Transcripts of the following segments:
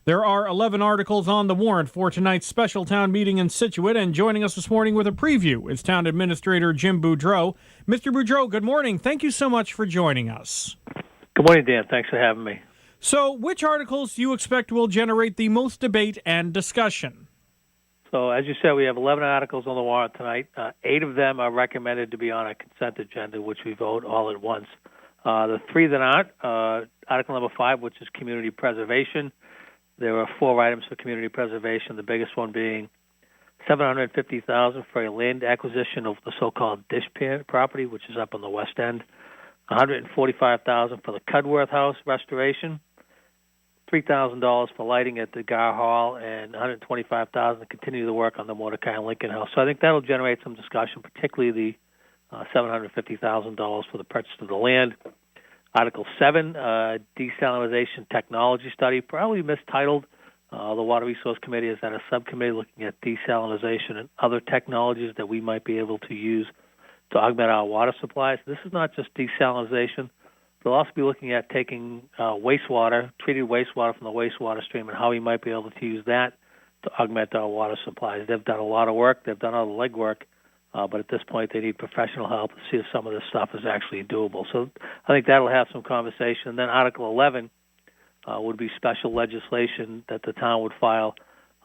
There are 11 articles on the warrant for tonight's special town meeting in Scituate, and joining us this morning with a preview is Town Administrator Jim Boudreau. Mr. Boudreau, good morning. Thank you so much for joining us. Good morning, Dan. Thanks for having me. So, which articles do you expect will generate the most debate and discussion? So, as you said, we have 11 articles on the warrant tonight. 8 of them are recommended to be on a consent agenda, which we vote all at once. The 3 that aren't, Article number 5, which is community preservation. There are 4 items for community preservation, the biggest one being $750,000 for a land acquisition of the so-called dish pan property, which is up on the west end, $145,000 for the Cudworth House restoration, $3,000 for lighting at the Gar Hall, and $125,000 to continue the work on the Mordecai and Lincoln House. So I think that'll generate some discussion, particularly the $750,000 for the purchase of the land. Article 7, desalinization technology study, probably mistitled. The Water Resource Committee has had a subcommittee looking at desalinization and other technologies that we might be able to use to augment our water supplies. This is not just desalinization. They'll also be looking at taking wastewater, treated wastewater from the wastewater stream, and how we might be able to use that to augment our water supplies. They've done a lot of work. They've done all the legwork. But at this point, they need professional help to see if some of this stuff is actually doable. So I think that'll have some conversation. And then Article 11 would be special legislation that the town would file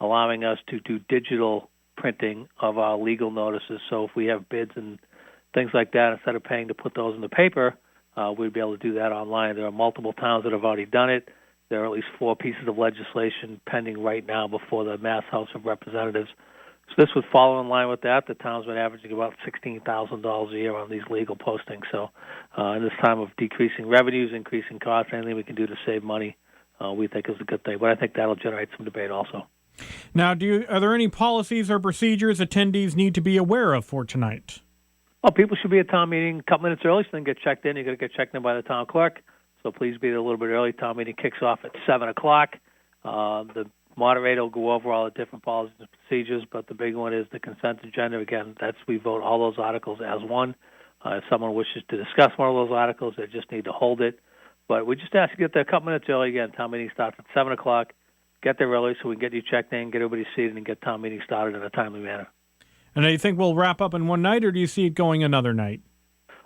allowing us to do digital printing of our legal notices. So if we have bids and things like that, instead of paying to put those in the paper, we'd be able to do that online. There are multiple towns that have already done it. There are at least 4 pieces of legislation pending right now before the Mass House of Representatives. So this would follow in line with that. The town's been averaging about $16,000 a year on these legal postings. So in this time of decreasing revenues, increasing costs, anything we can do to save money, we think is a good thing. But I think that'll generate some debate also. Now, are there any policies or procedures attendees need to be aware of for tonight? Well, people should be at town meeting a couple minutes early so they can get checked in. You're going to get checked in by the town clerk. So please be there a little bit early. Town meeting kicks off at 7 o'clock. The moderator will go over all the different policies and procedures, but the big one is the consent agenda. Again, we vote all those articles as one. If someone wishes to discuss one of those articles, they just need to hold it. But we just ask you to get there a couple minutes early. Again, town meeting starts at 7 o'clock. Get there early so we can get you checked in, get everybody seated, and get town meeting started in a timely manner. And do you think we'll wrap up in one night, or do you see it going another night?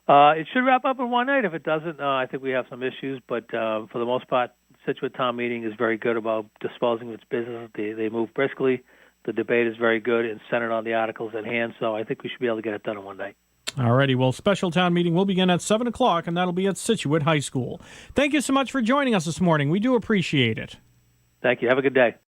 It should wrap up in one night. If it doesn't, I think we have some issues. But for the most part, Scituate Town Meeting is very good about disposing of its business. They move briskly. The debate is very good and centered on the articles at hand, so I think we should be able to get it done in one night. All righty. Well, special town meeting will begin at 7 o'clock, and that'll be at Scituate High School. Thank you so much for joining us this morning. We do appreciate it. Thank you. Have a good day.